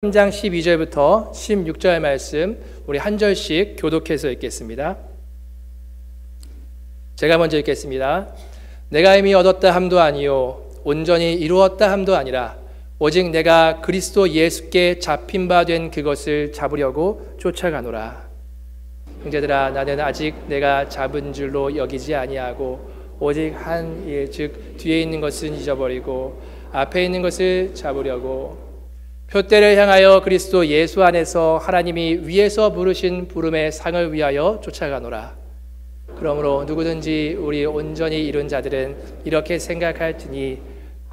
3장 12절부터 16절 말씀 우리 한 절씩 교독해서 읽겠습니다. 제가 먼저 읽겠습니다. 내가 이미 얻었다 함도 아니요 온전히 이루었다 함도 아니라 오직 내가 그리스도 예수께 잡힌 바 된 그것을 잡으려고 쫓아가노라. 형제들아, 나는 아직 내가 잡은 줄로 여기지 아니하고 오직 한 일, 즉 뒤에 있는 것은 잊어버리고 앞에 있는 것을 잡으려고 표대를 향하여 그리스도 예수 안에서 하나님이 위에서 부르신 부름의 상을 위하여 쫓아가노라. 그러므로 누구든지 우리 온전히 이룬 자들은 이렇게 생각할지니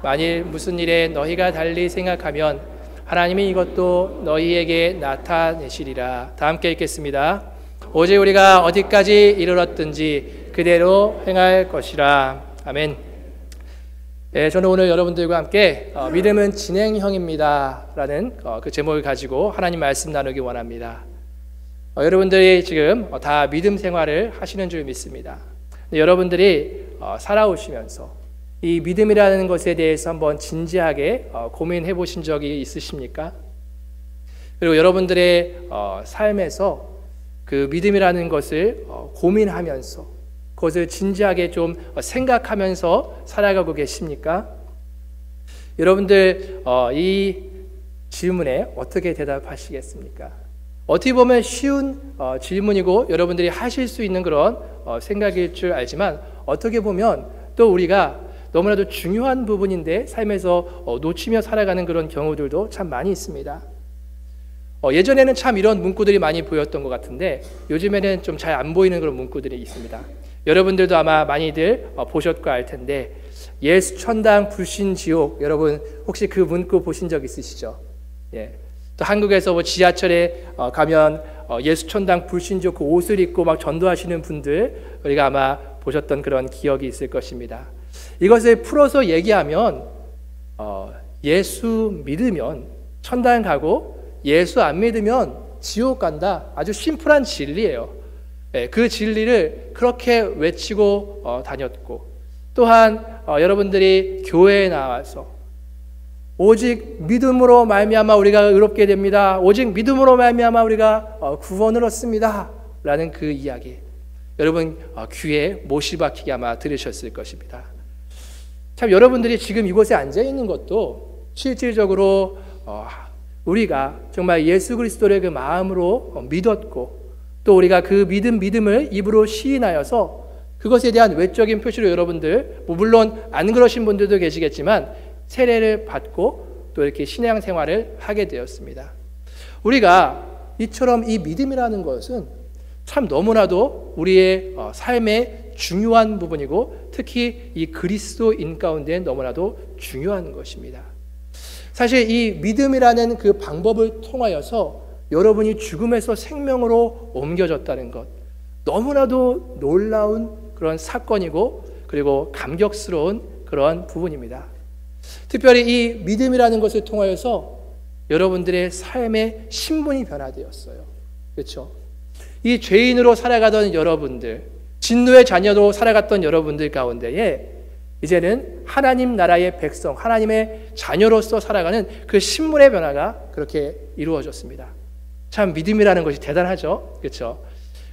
만일 무슨 일에 너희가 달리 생각하면 하나님이 이것도 너희에게 나타내시리라. 다 함께 읽겠습니다. 오직 우리가 어디까지 이르렀든지 그대로 행할 것이라. 아멘. 네, 저는 오늘 여러분들과 함께 믿음은 진행형입니다 라는 그 제목을 가지고 하나님 말씀 나누기 원합니다. 여러분들이 지금 다 믿음 생활을 하시는 줄 믿습니다. 여러분들이 살아오시면서 이 믿음이라는 것에 대해서 한번 진지하게 고민해 보신 적이 있으십니까? 그리고 여러분들의 삶에서 그 믿음이라는 것을 고민하면서 그것을 진지하게 좀 생각하면서 살아가고 계십니까? 여러분들 이 질문에 어떻게 대답하시겠습니까? 어떻게 보면 쉬운 질문이고 여러분들이 하실 수 있는 그런 생각일 줄 알지만 어떻게 보면 또 우리가 너무나도 중요한 부분인데 삶에서 놓치며 살아가는 그런 경우들도 참 많이 있습니다. 예전에는 참 이런 문구들이 많이 보였던 것 같은데 요즘에는 좀 잘 안 보이는 그런 문구들이 있습니다. 여러분들도 아마 많이들 보셨고 알 텐데 예수 천당 불신 지옥, 여러분 혹시 그 문구 보신 적 있으시죠? 예. 또 한국에서 뭐 지하철에 가면 예수 천당 불신 지옥 그 옷을 입고 막 전도하시는 분들 우리가 아마 보셨던 그런 기억이 있을 것입니다. 이것을 풀어서 얘기하면 예수 믿으면 천당 가고 예수 안 믿으면 지옥 간다. 아주 심플한 진리예요. 그 진리를 그렇게 외치고 다녔고 또한 여러분들이 교회에 나와서 오직 믿음으로 말미암아 우리가 의롭게 됩니다. 오직 믿음으로 말미암아 우리가 구원을 얻습니다. 라는 그 이야기 여러분 귀에 못이 박히게 아마 들으셨을 것입니다. 참 여러분들이 지금 이곳에 앉아있는 것도 실질적으로 우리가 정말 예수 그리스도를 그 마음으로 믿었고 또 우리가 그 믿음을 입으로 시인하여서 그것에 대한 외적인 표시로 여러분들 물론 안 그러신 분들도 계시겠지만 세례를 받고 또 이렇게 신앙 생활을 하게 되었습니다. 우리가 이처럼 이 믿음이라는 것은 참 너무나도 우리의 삶의 중요한 부분이고 특히 이 그리스도인 가운데 너무나도 중요한 것입니다. 사실 이 믿음이라는 그 방법을 통하여서 여러분이 죽음에서 생명으로 옮겨졌다는 것 너무나도 놀라운 그런 사건이고 그리고 감격스러운 그런 부분입니다. 특별히 이 믿음이라는 것을 통하여서 여러분들의 삶의 신분이 변화되었어요. 그렇죠? 이 죄인으로 살아가던 여러분들, 진노의 자녀로 살아갔던 여러분들 가운데에 이제는 하나님 나라의 백성, 하나님의 자녀로서 살아가는 그 신분의 변화가 그렇게 이루어졌습니다. 참 믿음이라는 것이 대단하죠. 그렇죠?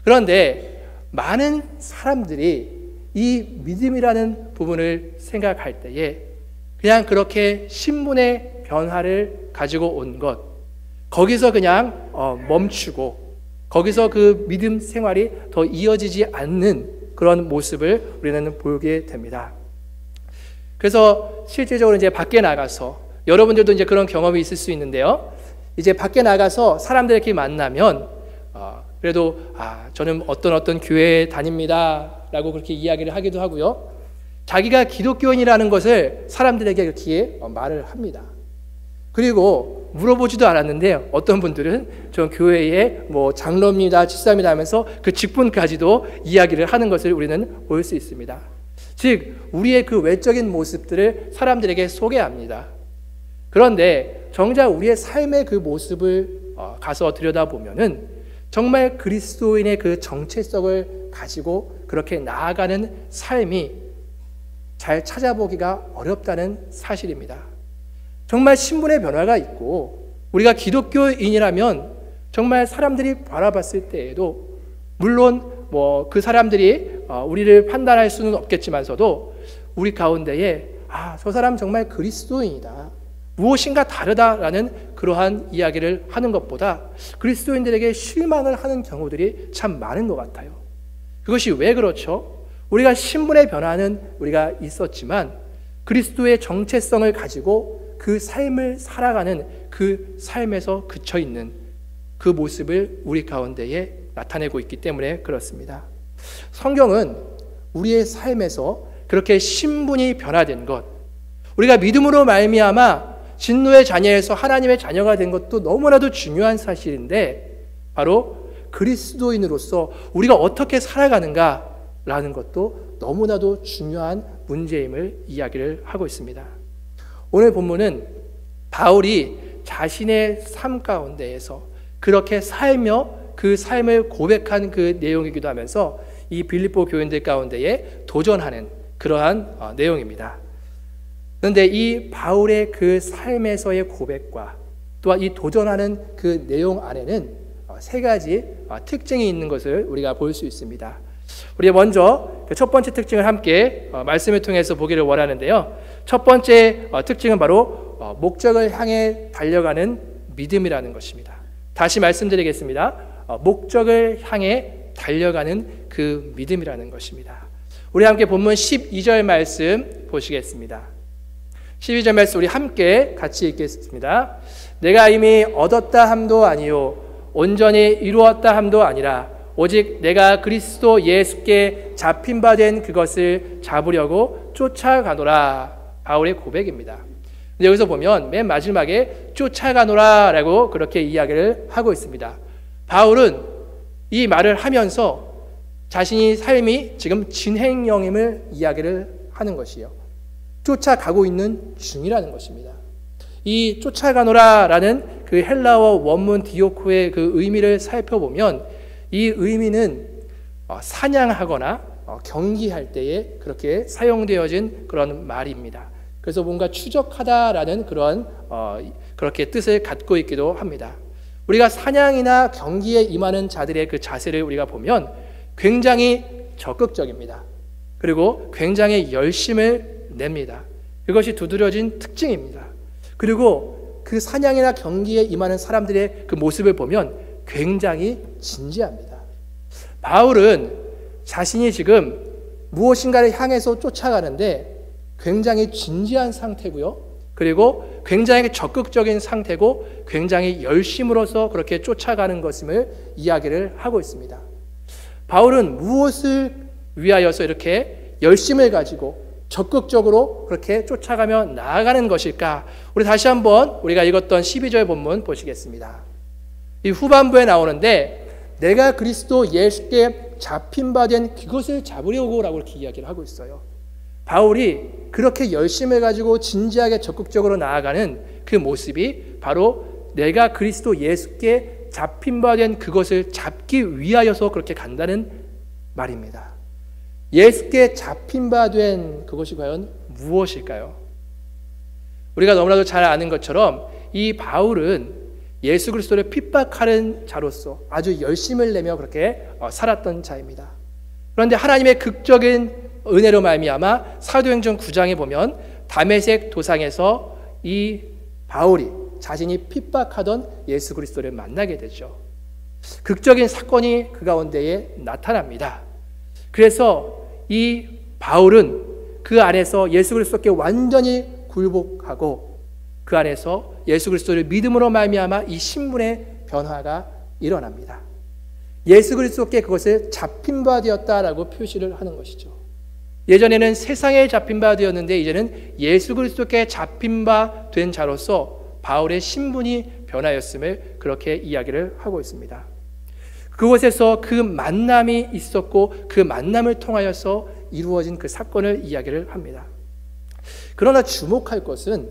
그런데 많은 사람들이 이 믿음이라는 부분을 생각할 때에 그냥 그렇게 신분의 변화를 가지고 온 것 거기서 그냥 멈추고 거기서 그 믿음 생활이 더 이어지지 않는 그런 모습을 우리는 보게 됩니다. 그래서 실질적으로 이제 밖에 나가서 여러분들도 이제 그런 경험이 있을 수 있는데요. 이제 밖에 나가서 사람들 이렇게 만나면 그래도 저는 어떤 교회에 다닙니다 라고 그렇게 이야기를 하기도 하고요. 자기가 기독교인이라는 것을 사람들에게 그렇게 말을 합니다. 그리고 물어보지도 않았는데 어떤 분들은 저 교회의 뭐 장로입니다, 집사입니다 하면서 그 직분까지도 이야기를 하는 것을 우리는 볼 수 있습니다. 즉 우리의 그 외적인 모습들을 사람들에게 소개합니다. 그런데 정작 우리의 삶의 그 모습을 가서 들여다보면은 정말 그리스도인의 그 정체성을 가지고 그렇게 나아가는 삶이 잘 찾아보기가 어렵다는 사실입니다. 정말 신분의 변화가 있고 우리가 기독교인이라면 정말 사람들이 바라봤을 때에도 물론 그 사람들이 우리를 판단할 수는 없겠지만서도 우리 가운데에 저 사람 정말 그리스도인이다, 무엇인가 다르다라는 그러한 이야기를 하는 것보다 그리스도인들에게 실망을 하는 경우들이 참 많은 것 같아요. 그것이 왜 그렇죠? 우리가 신분의 변화는 우리가 있었지만 그리스도의 정체성을 가지고 그 삶을 살아가는 그 삶에서 그쳐 있는 그 모습을 우리 가운데에 나타내고 있기 때문에 그렇습니다. 성경은 우리의 삶에서 그렇게 신분이 변화된 것, 우리가 믿음으로 말미암아 진노의 자녀에서 하나님의 자녀가 된 것도 너무나도 중요한 사실인데, 바로 그리스도인으로서 우리가 어떻게 살아가는가라는 것도 너무나도 중요한 문제임을 이야기를 하고 있습니다. 오늘 본문은 바울이 자신의 삶 가운데에서 그렇게 살며 그 삶을 고백한 그 내용이기도 하면서 이 빌립보 교인들 가운데에 도전하는 그러한 내용입니다. 그런데 이 바울의 그 삶에서의 고백과 또한 이 도전하는 그 내용 안에는 세 가지 특징이 있는 것을 우리가 볼 수 있습니다. 우리 먼저 첫 번째 특징을 함께 말씀을 통해서 보기를 원하는데요. 첫 번째 특징은 바로 목적을 향해 달려가는 믿음이라는 것입니다. 다시 말씀드리겠습니다. 목적을 향해 달려가는 그 믿음이라는 것입니다. 우리 함께 본문 12절 말씀 보시겠습니다. 12절 말씀 우리 함께 같이 읽겠습니다. 내가 이미 얻었다 함도 아니요 온전히 이루었다 함도 아니라 오직 내가 그리스도 예수께 잡힌 바 된 그것을 잡으려고 쫓아가노라. 바울의 고백입니다. 근데 여기서 보면 맨 마지막에 쫓아가노라 라고 그렇게 이야기를 하고 있습니다. 바울은 이 말을 하면서 자신이 삶이 지금 진행형임을 이야기를 하는 것이요, 쫓아가고 있는 중이라는 것입니다. 이 쫓아가노라 라는 그 헬라어 원문 디오코의 그 의미를 살펴보면 이 의미는 사냥하거나 경기할 때에 그렇게 사용되어진 그런 말입니다. 그래서 뭔가 추적하다라는 그런 그렇게 뜻을 갖고 있기도 합니다. 우리가 사냥이나 경기에 임하는 자들의 그 자세를 우리가 보면 굉장히 적극적입니다. 그리고 굉장히 열심을 냅니다. 그것이 두드러진 특징입니다. 그리고 그 사냥이나 경기에 임하는 사람들의 그 모습을 보면 굉장히 진지합니다. 바울은 자신이 지금 무엇인가를 향해서 쫓아가는데 굉장히 진지한 상태고요, 그리고 굉장히 적극적인 상태고 굉장히 열심으로서 그렇게 쫓아가는 것임을 이야기를 하고 있습니다. 바울은 무엇을 위하여서 이렇게 열심을 가지고 적극적으로 그렇게 쫓아가며 나아가는 것일까? 우리 다시 한번 우리가 읽었던 12절 본문 보시겠습니다. 이 후반부에 나오는데 내가 그리스도 예수께 잡힌 바 된 그것을 잡으려고 라고 이렇게 이야기를 하고 있어요. 바울이 그렇게 열심을 가지고 진지하게 적극적으로 나아가는 그 모습이 바로 내가 그리스도 예수께 잡힌 바 된 그것을 잡기 위하여서 그렇게 간다는 말입니다. 예수께 잡힌 바 된 그것이 과연 무엇일까요? 우리가 너무나도 잘 아는 것처럼 이 바울은 예수 그리스도를 핍박하는 자로서 아주 열심을 내며 그렇게 살았던 자입니다. 그런데 하나님의 극적인 은혜로 말미암아 사도행전 9장에 보면 다메섹 도상에서 이 바울이 자신이 핍박하던 예수 그리스도를 만나게 되죠. 극적인 사건이 그 가운데에 나타납니다. 그래서 이 바울은 그 안에서 예수 그리스도께 완전히 굴복하고 그 안에서 예수 그리스도를 믿음으로 말미암아 이 신분의 변화가 일어납니다. 예수 그리스도께 그것을 잡힌 바 되었다라고 표시를 하는 것이죠. 예전에는 세상에 잡힌 바 되었는데 이제는 예수 그리스도께 잡힌 바 된 자로서 바울의 신분이 변하였음을 그렇게 이야기를 하고 있습니다. 그곳에서 그 만남이 있었고 그 만남을 통하여서 이루어진 그 사건을 이야기를 합니다. 그러나 주목할 것은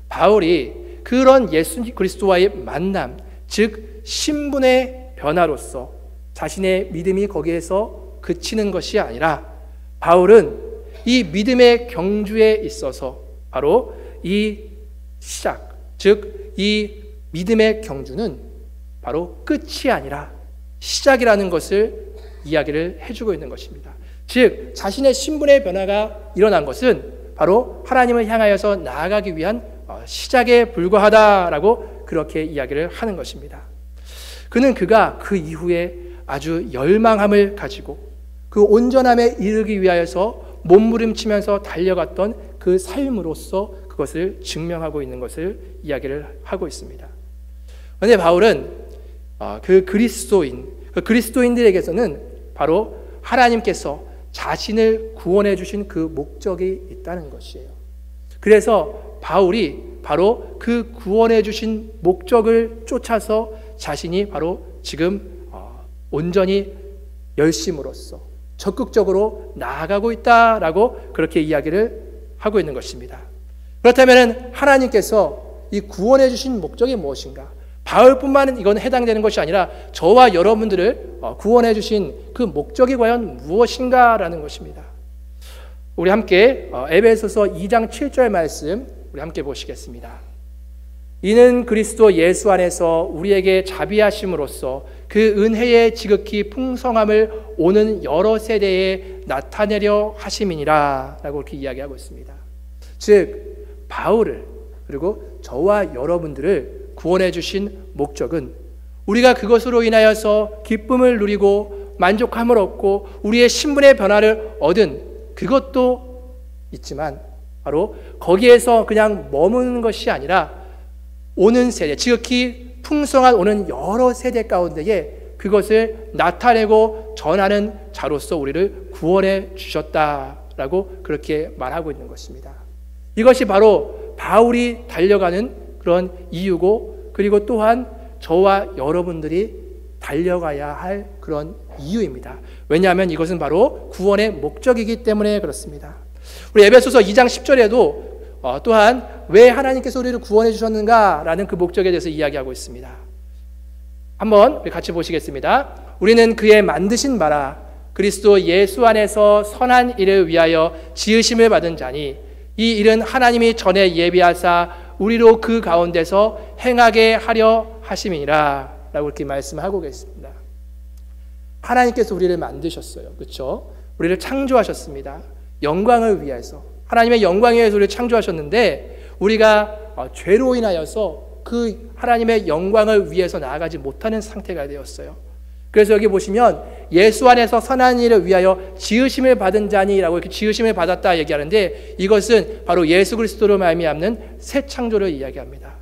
바울이 그런 예수 그리스도와의 만남, 즉 신분의 변화로서 자신의 믿음이 거기에서 그치는 것이 아니라 바울은 이 믿음의 경주에 있어서 바로 이 시작, 즉 이 믿음의 경주는 바로 끝이 아니라 시작이라는 것을 이야기를 해주고 있는 것입니다. 즉 자신의 신분의 변화가 일어난 것은 바로 하나님을 향하여서 나아가기 위한 시작에 불과하다라고 그렇게 이야기를 하는 것입니다. 그가 그 이후에 아주 열망함을 가지고 그 온전함에 이르기 위하여서 몸부림치면서 달려갔던 그 삶으로서 그것을 증명하고 있는 것을 이야기를 하고 있습니다. 그런데 바울은 그 그리스도인들에게서는 바로 하나님께서 자신을 구원해 주신 그 목적이 있다는 것이에요. 그래서 바울이 바로 그 구원해 주신 목적을 쫓아서 자신이 바로 지금 온전히 열심으로써 적극적으로 나아가고 있다라고 그렇게 이야기를 하고 있는 것입니다. 그렇다면 하나님께서 이 구원해 주신 목적이 무엇인가? 바울뿐만 이건 해당되는 것이 아니라 저와 여러분들을 구원해 주신 그 목적이 과연 무엇인가라는 것입니다. 우리 함께 에베소서 2장 7절 말씀 우리 함께 보시겠습니다. 이는 그리스도 예수 안에서 우리에게 자비하심으로써 그 은혜의 지극히 풍성함을 오는 여러 세대에 나타내려 하심이니라 라고 이렇게 이야기하고 있습니다. 즉 바울을 그리고 저와 여러분들을 구원해 주신 목적은 우리가 그것으로 인하여서 기쁨을 누리고 만족함을 얻고 우리의 신분의 변화를 얻은 그것도 있지만 바로 거기에서 그냥 머무는 것이 아니라 오는 세대, 지극히 풍성한 오는 여러 세대 가운데에 그것을 나타내고 전하는 자로서 우리를 구원해 주셨다라고 그렇게 말하고 있는 것입니다. 이것이 바로 바울이 달려가는 그런 이유고 그리고 또한 저와 여러분들이 달려가야 할 그런 이유입니다. 왜냐하면 이것은 바로 구원의 목적이기 때문에 그렇습니다. 우리 에베소서 2장 10절에도 또한 왜 하나님께서 우리를 구원해 주셨는가라는 그 목적에 대해서 이야기하고 있습니다. 한번 우리 같이 보시겠습니다. 우리는 그의 만드신 바라 그리스도 예수 안에서 선한 일을 위하여 지으심을 받은 자니 이 일은 하나님이 전에 예비하사 우리로 그 가운데서 행하게 하려 하심이니라 라고 이렇게 말씀하고 계십니다. 하나님께서 우리를 만드셨어요. 그렇죠? 우리를 창조하셨습니다. 영광을 위해서 하나님의 영광에 의해서 우리를 창조하셨는데 우리가 죄로 인하여서 그 하나님의 영광을 위해서 나아가지 못하는 상태가 되었어요. 그래서 여기 보시면 예수 안에서 선한 일을 위하여 지으심을 받은 자니라고 이렇게 지으심을 받았다 얘기하는데 이것은 바로 예수 그리스도로 말미암는 새 창조를 이야기합니다.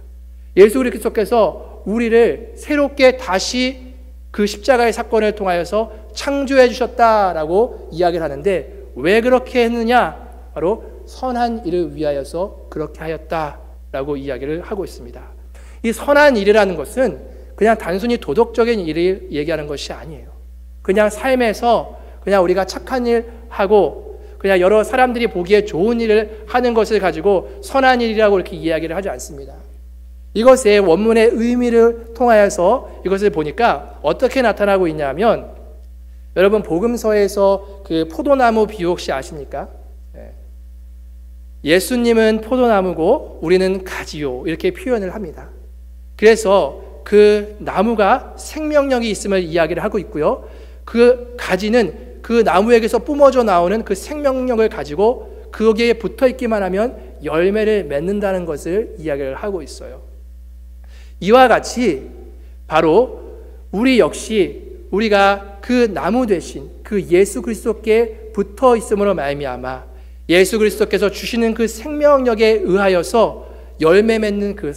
예수 그리스도께서 우리를 새롭게 다시 그 십자가의 사건을 통하여서 창조해 주셨다라고 이야기를 하는데 왜 그렇게 했느냐? 바로 선한 일을 위하여서 그렇게 하였다라고 이야기를 하고 있습니다. 이 선한 일이라는 것은 그냥 단순히 도덕적인 일을 얘기하는 것이 아니에요. 그냥 삶에서 그냥 우리가 착한 일 하고 그냥 여러 사람들이 보기에 좋은 일을 하는 것을 가지고 선한 일이라고 이렇게 이야기를 하지 않습니다. 이것의 원문의 의미를 통하여서 이것을 보니까 어떻게 나타나고 있냐면 여러분 복음서에서 그 포도나무 비유 혹시 아십니까? 예수님은 포도나무고 우리는 가지요 이렇게 표현을 합니다. 그래서 그 나무가 생명력이 있음을 이야기를 하고 있고요. 그 가지는 그 나무에게서 뿜어져 나오는 그 생명력을 가지고 거기에 붙어 있기만 하면 열매를 맺는다는 것을 이야기를 하고 있어요. 이와 같이 바로 우리 역시 우리가 그 나무 대신 그 예수 그리스도께 붙어 있음으로 말미암아 예수 그리스도께서 주시는 그 생명력에 의하여서 열매 맺는 그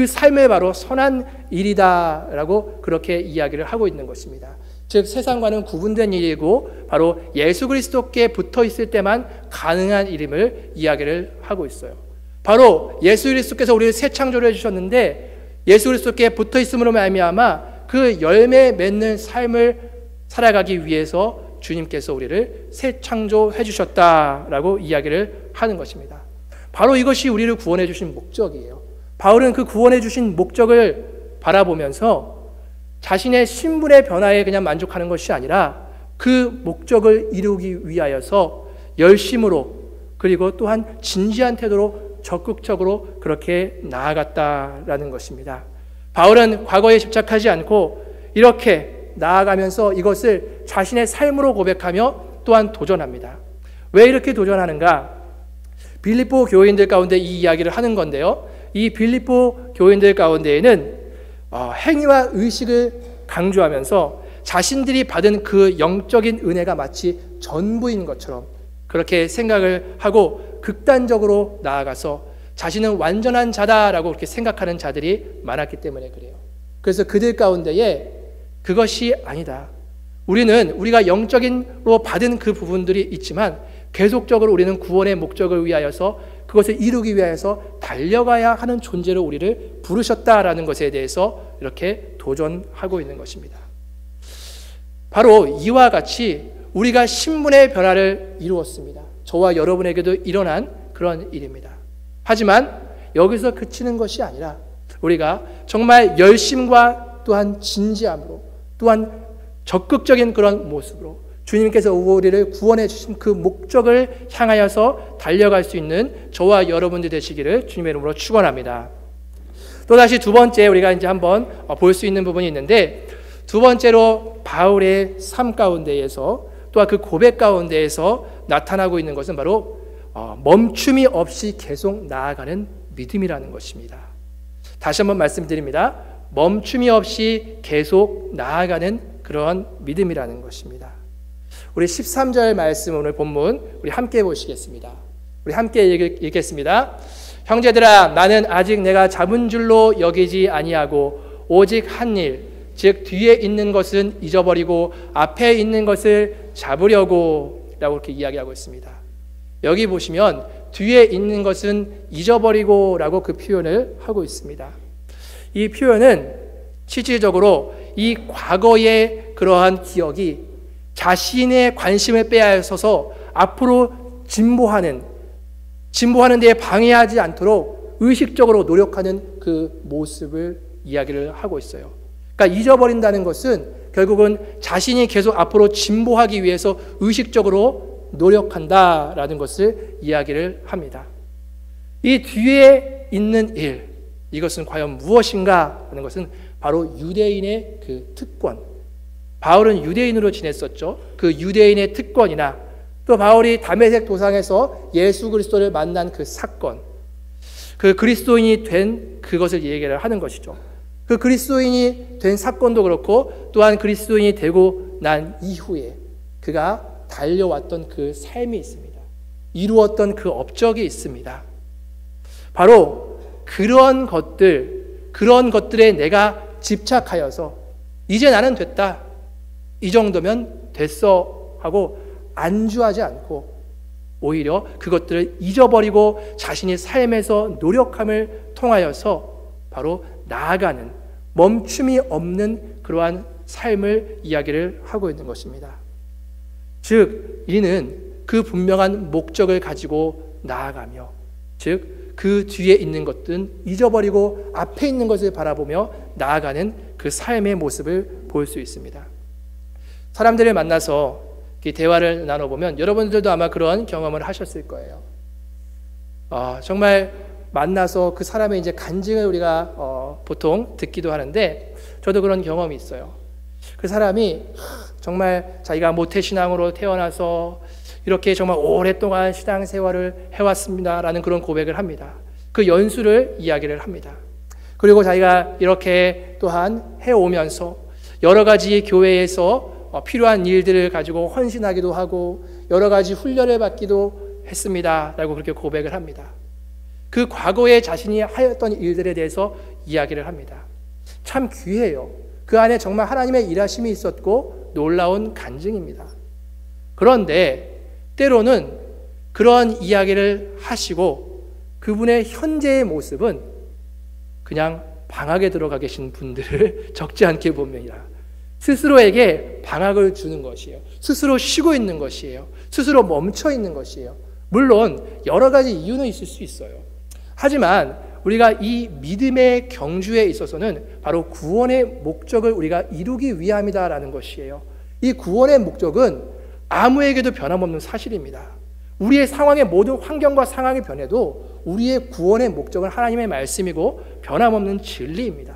삶을 바로 선한 일이다라고 그렇게 이야기를 하고 있는 것입니다. 즉 세상과는 구분된 일이고 바로 예수 그리스도께 붙어 있을 때만 가능한 일임을 이야기를 하고 있어요. 바로 예수 그리스도께서 우리를 새 창조를 해주셨는데 예수 그리스도께 붙어 있음으로 말미암아 그 열매 맺는 삶을 살아가기 위해서 주님께서 우리를 새 창조해 주셨다라고 이야기를 하는 것입니다. 바로 이것이 우리를 구원해 주신 목적이에요. 바울은 그 구원해 주신 목적을 바라보면서 자신의 신분의 변화에 그냥 만족하는 것이 아니라 그 목적을 이루기 위하여서 열심으로 그리고 또한 진지한 태도로 적극적으로 그렇게 나아갔다라는 것입니다. 바울은 과거에 집착하지 않고 이렇게 나아가면서 이것을 자신의 삶으로 고백하며 또한 도전합니다. 왜 이렇게 도전하는가? 빌립보 교인들 가운데 이 이야기를 하는 건데요. 이 빌립보 교인들 가운데에는 행위와 의식을 강조하면서 자신들이 받은 그 영적인 은혜가 마치 전부인 것처럼 그렇게 생각을 하고 극단적으로 나아가서 자신은 완전한 자다라고 그렇게 생각하는 자들이 많았기 때문에 그래요. 그래서 그들 가운데에 그것이 아니다. 우리는 우리가 영적인로 받은 그 부분들이 있지만 계속적으로 우리는 구원의 목적을 위하여서 그것을 이루기 위하여서 달려가야 하는 존재로 우리를 부르셨다라는 것에 대해서 이렇게 도전하고 있는 것입니다. 바로 이와 같이 우리가 신분의 변화를 이루었습니다. 저와 여러분에게도 일어난 그런 일입니다. 하지만 여기서 그치는 것이 아니라 우리가 정말 열심과 또한 진지함으로 또한 적극적인 그런 모습으로 주님께서 우리를 구원해 주신 그 목적을 향하여서 달려갈 수 있는 저와 여러분들 되시기를 주님의 이름으로 축원합니다. 또다시 두 번째 우리가 이제 한번 볼 수 있는 부분이 있는데, 두 번째로 바울의 삶 가운데에서 또한 그 고백 가운데에서 나타나고 있는 것은 바로 멈춤이 없이 계속 나아가는 믿음이라는 것입니다. 다시 한번 말씀드립니다. 멈춤이 없이 계속 나아가는 그런 믿음이라는 것입니다. 우리 13절 말씀 오늘 본문 우리 함께 보시겠습니다. 우리 함께 읽겠습니다. 형제들아, 나는 아직 내가 잡은 줄로 여기지 아니하고 오직 한 일, 즉 뒤에 있는 것은 잊어버리고 앞에 있는 것을 잡으려고 라고 이렇게 이야기하고 있습니다. 여기 보시면 뒤에 있는 것은 잊어버리고 라고 그 표현을 하고 있습니다. 이 표현은 실질적으로 이 과거의 그러한 기억이 자신의 관심을 빼앗아서 앞으로 진보하는 데에 방해하지 않도록 의식적으로 노력하는 그 모습을 이야기를 하고 있어요. 그러니까 잊어버린다는 것은 결국은 자신이 계속 앞으로 진보하기 위해서 의식적으로 노력한다라는 것을 이야기를 합니다. 이 뒤에 있는 일, 이것은 과연 무엇인가 하는 것은 바로 유대인의 그 특권. 바울은 유대인으로 지냈었죠. 그 유대인의 특권이나 또 바울이 다메섹 도상에서 예수 그리스도를 만난 그 사건, 그 그리스도인이 된 그것을 얘기를 하는 것이죠. 그 그리스도인이 된 사건도 그렇고 또한 그리스도인이 되고 난 이후에 그가 달려왔던 그 삶이 있습니다. 이루었던 그 업적이 있습니다. 바로 그런 것들에 내가 집착하여서 이제 나는 됐다, 이 정도면 됐어 하고 안주하지 않고 오히려 그것들을 잊어버리고 자신의 삶에서 노력함을 통하여서 바로 나아가는 멈춤이 없는 그러한 삶을 이야기를 하고 있는 것입니다. 즉 이는 그 분명한 목적을 가지고 나아가며, 즉 그 뒤에 있는 것들은 잊어버리고 앞에 있는 것을 바라보며 나아가는 그 삶의 모습을 볼 수 있습니다. 사람들을 만나서 대화를 나눠보면 여러분들도 아마 그런 경험을 하셨을 거예요. 정말 만나서 그 사람의 이제 간증을 우리가 보통 듣기도 하는데, 저도 그런 경험이 있어요. 그 사람이 정말 자기가 모태신앙으로 태어나서 이렇게 정말 오랫동안 신앙생활을 해왔습니다라는 그런 고백을 합니다. 그 연수를 이야기를 합니다. 그리고 자기가 이렇게 또한 해오면서 여러 가지 교회에서 필요한 일들을 가지고 헌신하기도 하고 여러 가지 훈련을 받기도 했습니다 라고 그렇게 고백을 합니다. 그 과거에 자신이 하였던 일들에 대해서 이야기를 합니다. 참 귀해요. 그 안에 정말 하나님의 일하심이 있었고 놀라운 간증입니다. 그런데 때로는 그런 이야기를 하시고 그분의 현재의 모습은 그냥 방학에 들어가 계신 분들을 적지 않게 봅니다. 스스로에게 방학을 주는 것이에요. 스스로 쉬고 있는 것이에요. 스스로 멈춰 있는 것이에요. 물론 여러 가지 이유는 있을 수 있어요. 하지만 우리가 이 믿음의 경주에 있어서는 바로 구원의 목적을 우리가 이루기 위함이다라는 것이에요. 이 구원의 목적은 아무에게도 변함없는 사실입니다. 우리의 상황의 모든 환경과 상황이 변해도 우리의 구원의 목적은 하나님의 말씀이고 변함없는 진리입니다.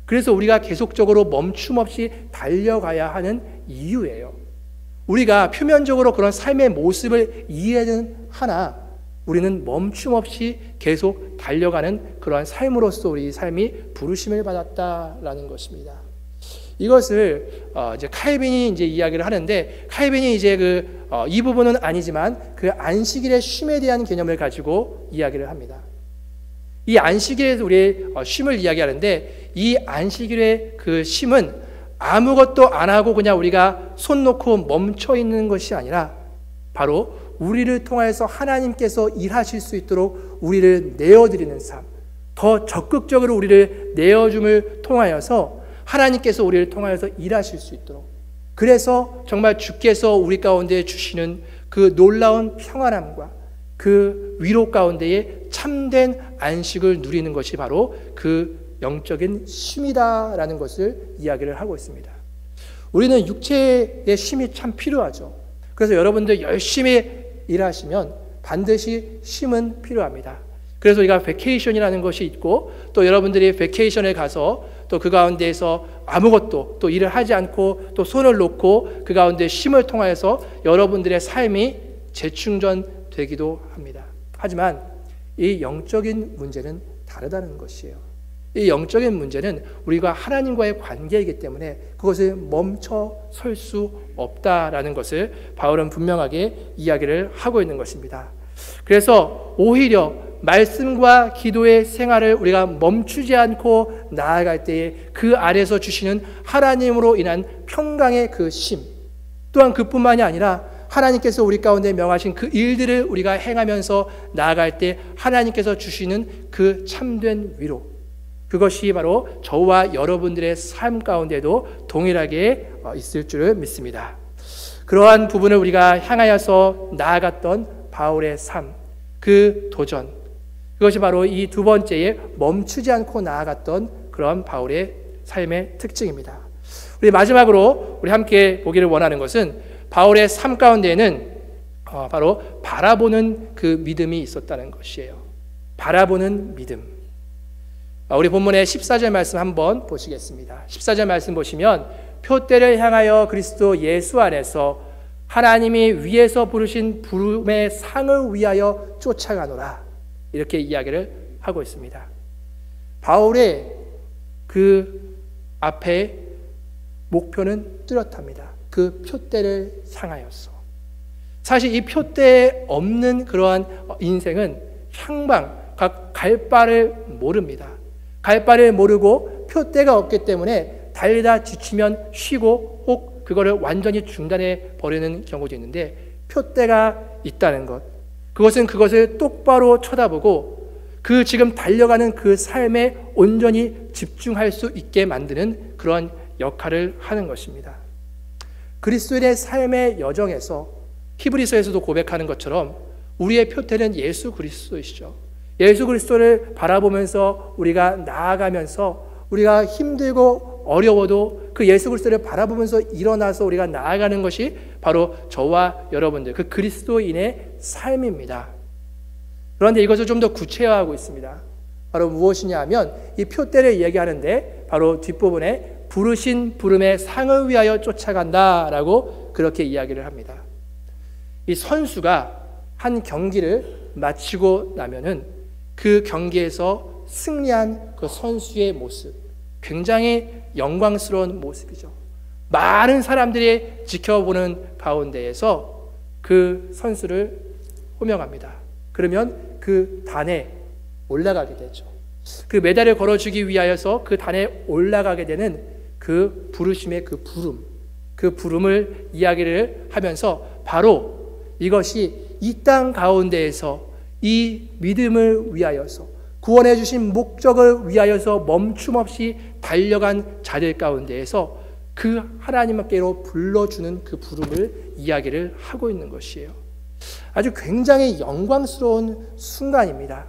그래서 우리가 계속적으로 멈춤 없이 달려가야 하는 이유예요. 우리가 표면적으로 그런 삶의 모습을 이해는 하나 우리는 멈춤 없이 계속 달려가는 그러한 삶으로서 우리 삶이 부르심을 받았다라는 것입니다. 이것을 이제 칼빈이 이제 이야기를 하는데, 칼빈이 이제 이 부분은 아니지만 그 안식일의 쉼에 대한 개념을 가지고 이야기를 합니다. 이 안식일에서 우리의 쉼을 이야기하는데, 이 안식일의 그 쉼은 아무것도 안 하고 그냥 우리가 손 놓고 멈춰 있는 것이 아니라 바로 우리를 통하여서 하나님께서 일하실 수 있도록 우리를 내어드리는 삶, 더 적극적으로 우리를 내어줌을 통하여서 하나님께서 우리를 통하여서 일하실 수 있도록, 그래서 정말 주께서 우리 가운데 주시는 그 놀라운 평안함과 그 위로 가운데에 참된 안식을 누리는 것이 바로 그 영적인 쉼이다라는 것을 이야기를 하고 있습니다. 우리는 육체의 쉼이 참 필요하죠. 그래서 여러분들 열심히 일하시면 반드시 쉼은 필요합니다. 그래서 우리가 베케이션이라는 것이 있고, 또 여러분들이 베케이션에 가서 또 그 가운데에서 아무것도 또 일을 하지 않고 또 손을 놓고 그 가운데 쉼을 통하여서 여러분들의 삶이 재충전되기도 합니다. 하지만 이 영적인 문제는 다르다는 것이에요. 이 영적인 문제는 우리가 하나님과의 관계이기 때문에 그것을 멈춰 설 수 없다라는 것을 바울은 분명하게 이야기를 하고 있는 것입니다. 그래서 오히려 말씀과 기도의 생활을 우리가 멈추지 않고 나아갈 때에 그 아래서 주시는 하나님으로 인한 평강의 그 쉼, 또한 그뿐만이 아니라 하나님께서 우리 가운데 명하신 그 일들을 우리가 행하면서 나아갈 때 하나님께서 주시는 그 참된 위로, 그것이 바로 저와 여러분들의 삶 가운데도 동일하게 있을 줄을 믿습니다. 그러한 부분을 우리가 향하여서 나아갔던 바울의 삶, 그 도전, 그것이 바로 이 두 번째에 멈추지 않고 나아갔던 그런 바울의 삶의 특징입니다. 우리 마지막으로 우리 함께 보기를 원하는 것은 바울의 삶 가운데에는 바로 바라보는 그 믿음이 있었다는 것이에요. 바라보는 믿음. 우리 본문의 14절 말씀 한번 보시겠습니다. 14절 말씀 보시면 표대를 향하여 그리스도 예수 안에서 하나님이 위에서 부르신 부름의 상을 위하여 쫓아가노라, 이렇게 이야기를 하고 있습니다. 바울의 그 앞에 목표는 뚜렷합니다. 그 표대를 향하여서. 사실 이 표대에 없는 그러한 인생은 향방, 갈 바를 모릅니다. 갈 바를 모르고 표대가 없기 때문에 달리다 지치면 쉬고 혹 그거를 완전히 중단해 버리는 경우도 있는데, 표대가 있다는 것, 그것은 그것을 똑바로 쳐다보고 그 지금 달려가는 그 삶에 온전히 집중할 수 있게 만드는 그런 역할을 하는 것입니다. 그리스도인의 삶의 여정에서 히브리서에서도 고백하는 것처럼 우리의 표대는 예수 그리스도이시죠. 예수 그리스도를 바라보면서 우리가 나아가면서 우리가 힘들고 어려워도 그 예수 그리스도를 바라보면서 일어나서 우리가 나아가는 것이 바로 저와 여러분들 그 그리스도인의 삶입니다. 그런데 이것을 좀 더 구체화하고 있습니다. 바로 무엇이냐 하면 이 표대를 얘기하는데 바로 뒷부분에 부르신 부름의 상을 위하여 쫓아간다라고 그렇게 이야기를 합니다. 이 선수가 한 경기를 마치고 나면은 그 경기에서 승리한 그 선수의 모습, 굉장히 영광스러운 모습이죠. 많은 사람들이 지켜보는 가운데에서 그 선수를 호명합니다. 그러면 그 단에 올라가게 되죠. 그 메달을 걸어주기 위하여서 그 단에 올라가게 되는 그 부르심의 그 부름을 이야기를 하면서 바로 이것이 이 땅 가운데에서 이 믿음을 위하여서 구원해 주신 목적을 위하여서 멈춤 없이 달려간 자들 가운데에서 그 하나님께로 불러주는 그 부름을 이야기를 하고 있는 것이에요. 아주 굉장히 영광스러운 순간입니다.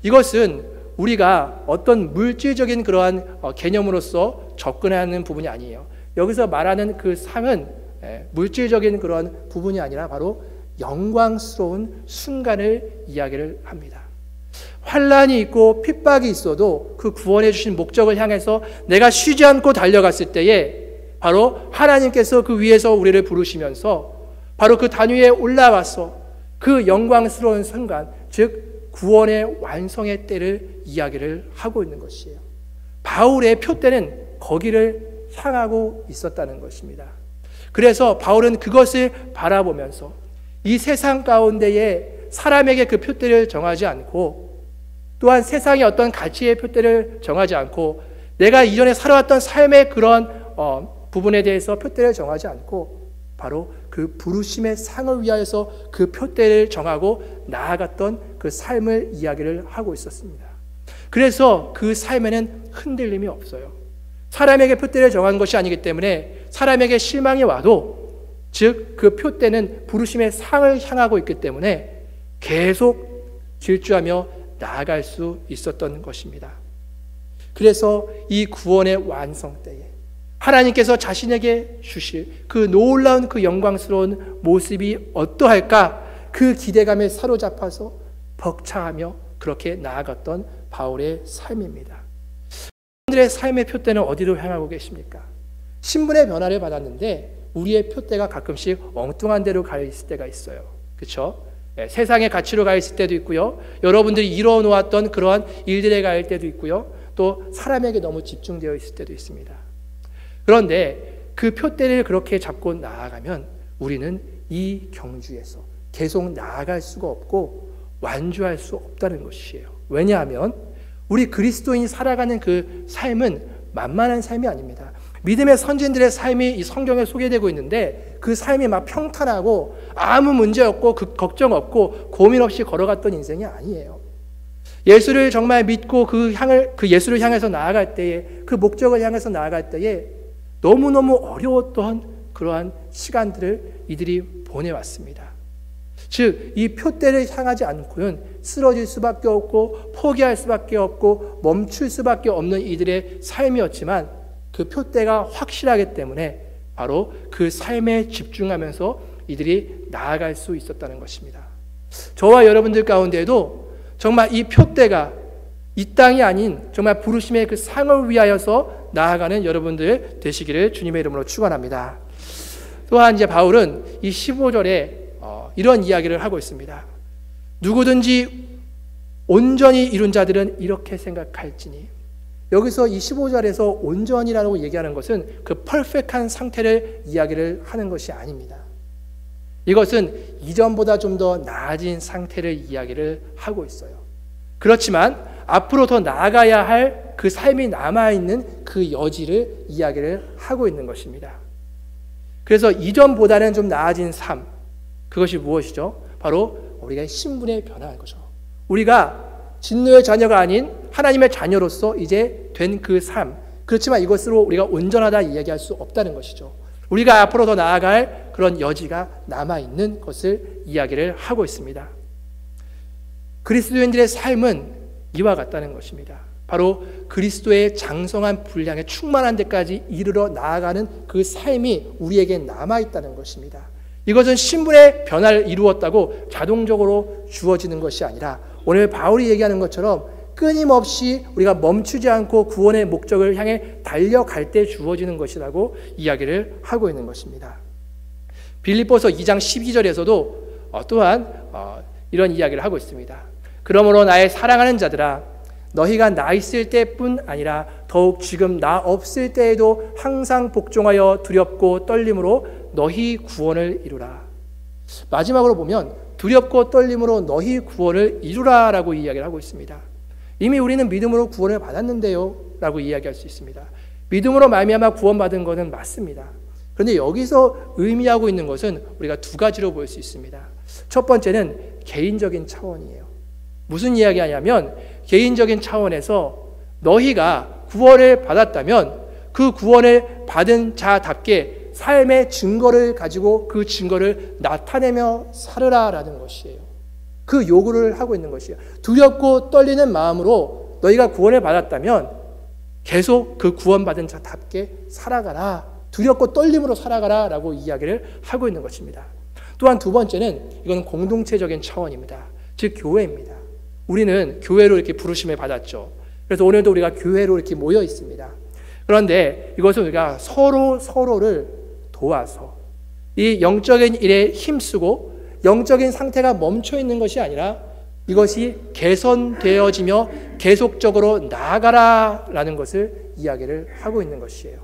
이것은 우리가 어떤 물질적인 그러한 개념으로서 접근하는 부분이 아니에요. 여기서 말하는 그 상은 물질적인 그런 부분이 아니라 바로 영광스러운 순간을 이야기를 합니다. 환난이 있고 핍박이 있어도 그 구원해 주신 목적을 향해서 내가 쉬지 않고 달려갔을 때에 바로 하나님께서 그 위에서 우리를 부르시면서 바로 그 단 위에 올라와서 그 영광스러운 순간, 즉 구원의 완성의 때를 이야기를 하고 있는 것이에요. 바울의 표대는 거기를 향하고 있었다는 것입니다. 그래서 바울은 그것을 바라보면서 이 세상 가운데에 사람에게 그 표대를 정하지 않고, 또한 세상의 어떤 가치의 표대를 정하지 않고, 내가 이전에 살아왔던 삶의 그런 부분에 대해서 표대를 정하지 않고 바로 그 부르심의 상을 위하여서 그 표대를 정하고 나아갔던 그 삶을 이야기를 하고 있었습니다. 그래서 그 삶에는 흔들림이 없어요. 사람에게 표대를 정한 것이 아니기 때문에 사람에게 실망이 와도, 즉 그 표대는 부르심의 상을 향하고 있기 때문에 계속 질주하며 나아갈 수 있었던 것입니다. 그래서 이 구원의 완성 때에 하나님께서 자신에게 주실 그 놀라운 그 영광스러운 모습이 어떠할까, 그 기대감에 사로잡아서 벅차하며 그렇게 나아갔던 바울의 삶입니다. 여러분들의 삶의 표대는 어디로 향하고 계십니까? 신분의 변화를 받았는데 우리의 표대가 가끔씩 엉뚱한 데로 가 있을 때가 있어요. 그렇죠? 세상의 가치로 가 있을 때도 있고요. 여러분들이 이루어 놓았던 그러한 일들에 가 있을 때도 있고요. 또 사람에게 너무 집중되어 있을 때도 있습니다. 그런데 그 표대를 그렇게 잡고 나아가면 우리는 이 경주에서 계속 나아갈 수가 없고 완주할 수 없다는 것이에요. 왜냐하면 우리 그리스도인이 살아가는 그 삶은 만만한 삶이 아닙니다. 믿음의 선진들의 삶이 이 성경에 소개되고 있는데 그 삶이 막 평탄하고 아무 문제 없고 걱정 없고 고민 없이 걸어갔던 인생이 아니에요. 예수를 정말 믿고 그 예수를 향해서 나아갈 때에, 그 목적을 향해서 나아갈 때에 너무너무 어려웠던 그러한 시간들을 이들이 보내왔습니다. 즉, 이 표대를 향하지 않고는 쓰러질 수밖에 없고 포기할 수밖에 없고 멈출 수밖에 없는 이들의 삶이었지만 그 표대가 확실하기 때문에 바로 그 삶에 집중하면서 이들이 나아갈 수 있었다는 것입니다. 저와 여러분들 가운데에도 정말 이 표대가 이 땅이 아닌 정말 부르심의 그 상을 위하여서 나아가는 여러분들 되시기를 주님의 이름으로 축원합니다. 또한 이제 바울은 이 15절에 이런 이야기를 하고 있습니다. 누구든지 온전히 이룬 자들은 이렇게 생각할지니. 여기서 이 15절에서 온전이라고 얘기하는 것은 그 퍼펙트한 상태를 이야기를 하는 것이 아닙니다. 이것은 이전보다 좀 더 나아진 상태를 이야기를 하고 있어요. 그렇지만 앞으로 더 나아가야 할 그 삶이 남아있는 그 여지를 이야기를 하고 있는 것입니다. 그래서 이전보다는 좀 나아진 삶, 그것이 무엇이죠? 바로 우리가 신분에 변화한 거죠. 우리가 진노의 자녀가 아닌 하나님의 자녀로서 이제 된 그 삶, 그렇지만 이것으로 우리가 온전하다 이야기할 수 없다는 것이죠. 우리가 앞으로 더 나아갈 그런 여지가 남아있는 것을 이야기를 하고 있습니다. 그리스도인들의 삶은 이와 같다는 것입니다. 바로 그리스도의 장성한 분량에 충만한 데까지 이르러 나아가는 그 삶이 우리에게 남아있다는 것입니다. 이것은 신분의 변화를 이루었다고 자동적으로 주어지는 것이 아니라 오늘 바울이 얘기하는 것처럼 끊임없이 우리가 멈추지 않고 구원의 목적을 향해 달려갈 때 주어지는 것이라고 이야기를 하고 있는 것입니다. 빌립보서 2장 12절에서도 또한 이런 이야기를 하고 있습니다. 그러므로 나의 사랑하는 자들아, 너희가 나 있을 때뿐 아니라 더욱 지금 나 없을 때에도 항상 복종하여 두렵고 떨림으로 너희 구원을 이루라. 마지막으로 보면 두렵고 떨림으로 너희 구원을 이루라 라고 이야기를 하고 있습니다. 이미 우리는 믿음으로 구원을 받았는데요 라고 이야기할 수 있습니다. 믿음으로 말미암아 구원받은 것은 맞습니다. 그런데 여기서 의미하고 있는 것은 우리가 두 가지로 볼 수 있습니다. 첫 번째는 개인적인 차원이에요. 무슨 이야기하냐면 개인적인 차원에서 너희가 구원을 받았다면 그 구원을 받은 자답게 삶의 증거를 가지고 그 증거를 나타내며 살으라라는 것이에요. 그 요구를 하고 있는 것이에요. 두렵고 떨리는 마음으로 너희가 구원을 받았다면 계속 그 구원받은 자답게 살아가라. 두렵고 떨림으로 살아가라 라고 이야기를 하고 있는 것입니다. 또한 두 번째는 이건 공동체적인 차원입니다. 즉 교회입니다. 우리는 교회로 이렇게 부르심을 받았죠. 그래서 오늘도 우리가 교회로 이렇게 모여 있습니다. 그런데 이것은 우리가 서로를 도와서 이 영적인 일에 힘쓰고 영적인 상태가 멈춰 있는 것이 아니라 이것이 개선되어지며 계속적으로 나아가라라는 것을 이야기를 하고 있는 것이에요.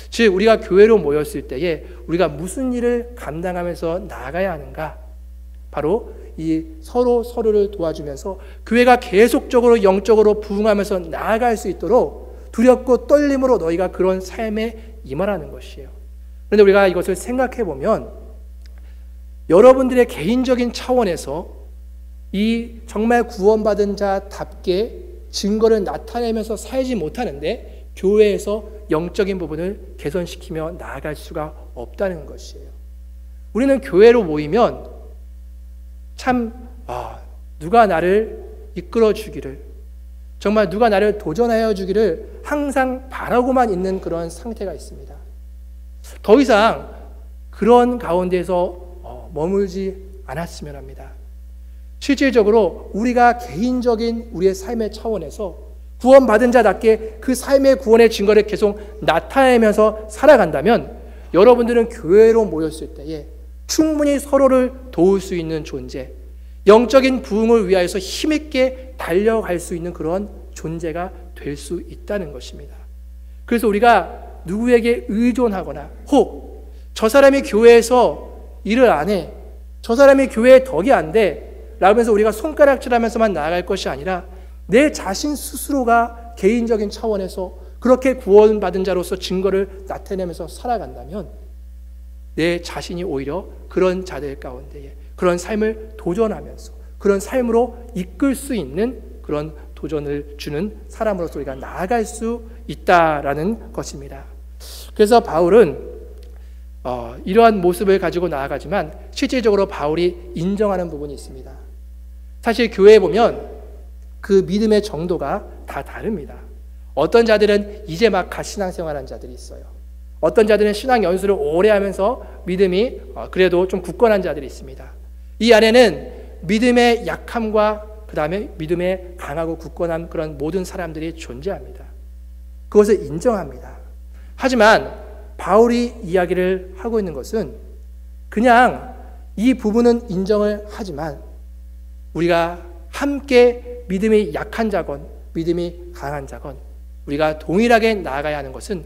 즉 우리가 교회로 모였을 때에 우리가 무슨 일을 감당하면서 나아가야 하는가? 바로 이 서로를 도와주면서 교회가 계속적으로 영적으로 부흥하면서 나아갈 수 있도록 두렵고 떨림으로 너희가 그런 삶에 임하라는 것이에요. 그런데 우리가 이것을 생각해 보면 여러분들의 개인적인 차원에서 이 정말 구원받은 자답게 증거를 나타내면서 살지 못하는데 교회에서 영적인 부분을 개선시키며 나아갈 수가 없다는 것이에요. 우리는 교회로 모이면 참 누가 나를 이끌어 주기를, 정말 누가 나를 도전하여 주기를 항상 바라고만 있는 그런 상태가 있습니다. 더 이상 그런 가운데서 머물지 않았으면 합니다. 실질적으로 우리가 개인적인 우리의 삶의 차원에서 구원받은 자답게 그 삶의 구원의 증거를 계속 나타내면서 살아간다면 여러분들은 교회로 모였을 때에 충분히 서로를 도울 수 있는 존재, 영적인 부흥을 위하여서 힘있게 달려갈 수 있는 그런 존재가 될 수 있다는 것입니다. 그래서 우리가 누구에게 의존하거나 혹 저 사람이 교회에서 일을 안 해, 저 사람이 교회에 덕이 안 돼 라면서 우리가 손가락질하면서만 나아갈 것이 아니라 내 자신 스스로가 개인적인 차원에서 그렇게 구원받은 자로서 증거를 나타내면서 살아간다면 내 자신이 오히려 그런 자들 가운데에 그런 삶을 도전하면서 그런 삶으로 이끌 수 있는 그런 도전을 주는 사람으로서 우리가 나아갈 수 있다라는 것입니다. 그래서 바울은 이러한 모습을 가지고 나아가지만 실질적으로 바울이 인정하는 부분이 있습니다. 사실 교회에 보면 그 믿음의 정도가 다 다릅니다. 어떤 자들은 이제 막 갓 신앙생활한 자들이 있어요. 어떤 자들은 신앙 연수를 오래 하면서 믿음이 그래도 좀 굳건한 자들이 있습니다. 이 안에는 믿음의 약함과 그 다음에 믿음의 강하고 굳건한 그런 모든 사람들이 존재합니다. 그것을 인정합니다. 하지만 바울이 이야기를 하고 있는 것은 그냥 이 부분은 인정을 하지만 우리가 함께 믿음이 약한 자건 믿음이 강한 자건 우리가 동일하게 나아가야 하는 것은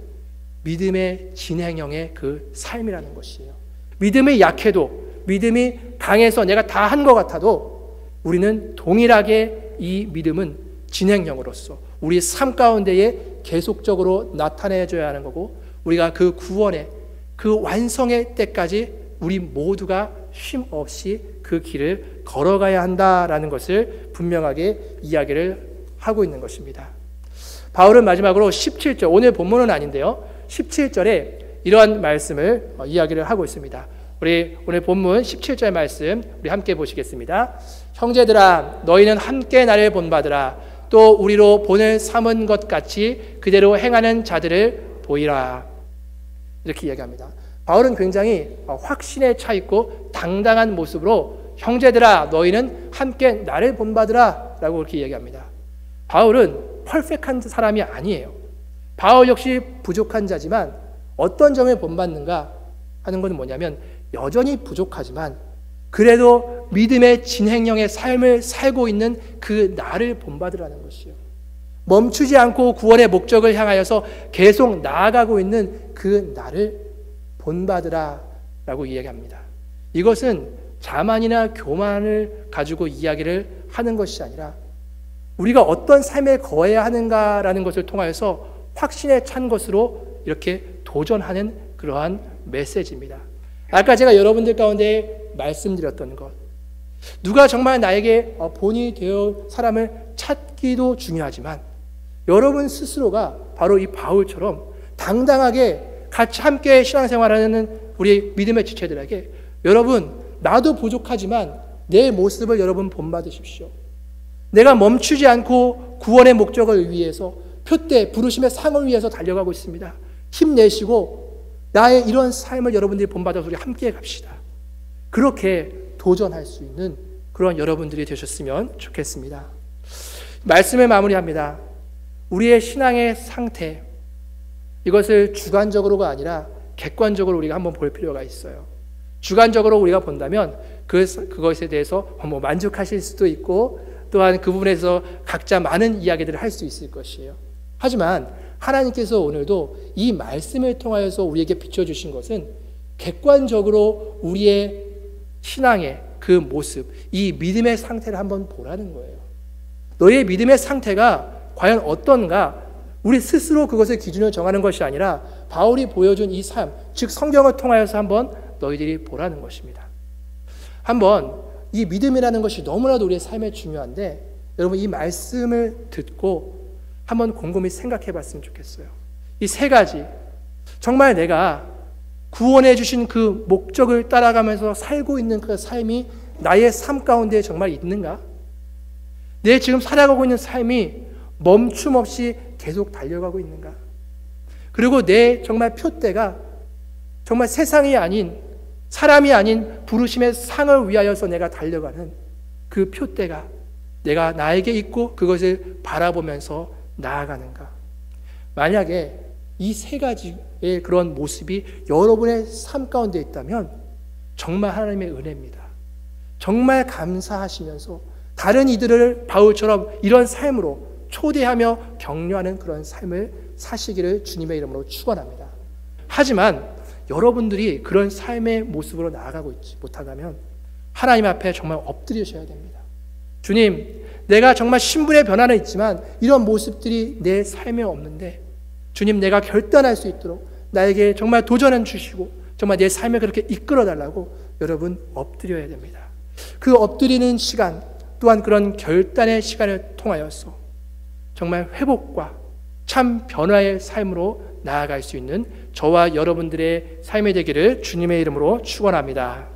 믿음의 진행형의 그 삶이라는 것이에요. 믿음이 약해도 믿음이 강해서 내가 다 한 것 같아도 우리는 동일하게 이 믿음은 진행형으로서 우리 삶 가운데에 계속적으로 나타내줘야 하는 거고 우리가 그 구원의 그 완성의 때까지 우리 모두가 쉼 없이 그 길을 걸어가야 한다라는 것을 분명하게 이야기를 하고 있는 것입니다. 바울은 마지막으로 17절, 오늘 본문은 아닌데요, 17절에 이러한 말씀을 이야기를 하고 있습니다. 우리 오늘 본문 17절 말씀 우리 함께 보시겠습니다. 형제들아 너희는 함께 나를 본받으라. 또 우리로 본을 삼은 것 같이 그대로 행하는 자들을 보이라. 이렇게 이야기합니다. 바울은 굉장히 확신에 차 있고 당당한 모습으로 형제들아 너희는 함께 나를 본받으라 라고 그렇게 이야기합니다. 바울은 퍼펙트한 사람이 아니에요. 바울 역시 부족한 자지만 어떤 점을 본받는가 하는 것은 뭐냐면 여전히 부족하지만 그래도 믿음의 진행형의 삶을 살고 있는 그 나를 본받으라는 것이요. 멈추지 않고 구원의 목적을 향하여서 계속 나아가고 있는 그 나를 본받으라 라고 이야기합니다. 이것은 자만이나 교만을 가지고 이야기를 하는 것이 아니라 우리가 어떤 삶에 거해야 하는가라는 것을 통하여서 확신에 찬 것으로 이렇게 도전하는 그러한 메시지입니다. 아까 제가 여러분들 가운데 말씀드렸던 것, 누가 정말 나에게 본이 되어 사람을 찾기도 중요하지만 여러분 스스로가 바로 이 바울처럼 당당하게 같이 함께 신앙생활하는 우리 믿음의 지체들에게 여러분 나도 부족하지만 내 모습을 여러분 본받으십시오. 내가 멈추지 않고 구원의 목적을 위해서 표대 부르심의 상을 위해서 달려가고 있습니다. 힘내시고 나의 이런 삶을 여러분들이 본받아서 우리 함께 갑시다. 그렇게 도전할 수 있는 그런 여러분들이 되셨으면 좋겠습니다. 말씀을 마무리합니다. 우리의 신앙의 상태, 이것을 주관적으로가 아니라 객관적으로 우리가 한번 볼 필요가 있어요. 주관적으로 우리가 본다면 그것에 대해서 만족하실 수도 있고 또한 그 부분에서 각자 많은 이야기들을 할 수 있을 것이에요. 하지만 하나님께서 오늘도 이 말씀을 통하여서 우리에게 비춰주신 것은 객관적으로 우리의 신앙의 그 모습, 이 믿음의 상태를 한번 보라는 거예요. 너의 믿음의 상태가 과연 어떤가? 우리 스스로 그것을 기준으로 정하는 것이 아니라 바울이 보여준 이 삶, 즉 성경을 통하여서 한번 너희들이 보라는 것입니다. 한번 이 믿음이라는 것이 너무나도 우리의 삶에 중요한데 여러분 이 말씀을 듣고 한번 곰곰이 생각해 봤으면 좋겠어요. 이 세 가지, 정말 내가 구원해 주신 그 목적을 따라가면서 살고 있는 그 삶이 나의 삶 가운데 정말 있는가? 내 지금 살아가고 있는 삶이 멈춤 없이 계속 달려가고 있는가? 그리고 내 정말 표대가 정말 세상이 아닌, 사람이 아닌 부르심의 상을 위하여서 내가 달려가는 그 표대가 내가 나에게 있고 그것을 바라보면서 나아가는가? 만약에 이 세 가지의 그런 모습이 여러분의 삶 가운데 있다면 정말 하나님의 은혜입니다. 정말 감사하시면서 다른 이들을 바울처럼 이런 삶으로 초대하며 격려하는 그런 삶을 사시기를 주님의 이름으로 축원합니다. 하지만 여러분들이 그런 삶의 모습으로 나아가고 있지 못하다면 하나님 앞에 정말 엎드리셔야 됩니다. 주님, 내가 정말 신분의 변화는 있지만 이런 모습들이 내 삶에 없는데 주님, 내가 결단할 수 있도록 나에게 정말 도전을 주시고 정말 내 삶을 그렇게 이끌어 달라고 여러분 엎드려야 됩니다. 그 엎드리는 시간 또한 그런 결단의 시간을 통하여서 정말 회복과 참 변화의 삶으로 나아갈 수 있는 저와 여러분들의 삶이 되기를 주님의 이름으로 축원합니다.